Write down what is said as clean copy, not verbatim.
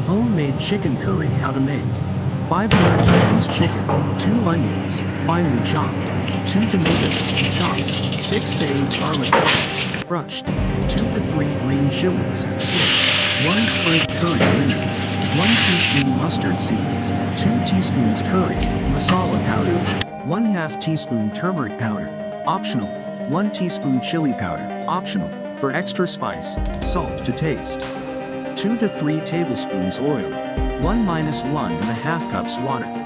Homemade chicken curry. How to make: 500 grams chicken, 2 onions, finely chopped, 2 tomatoes, chopped, 6 to 8 garlic cloves, crushed, 2 to 3 green chilies, sliced, 1 sprig curry leaves, 1 teaspoon mustard seeds, 2 teaspoons curry masala powder, 1/2 teaspoon turmeric powder, optional, 1 teaspoon chili powder, optional, for extra spice, salt to taste, 2 to 3 tablespoons oil, 1 minus 1 and a half cups water.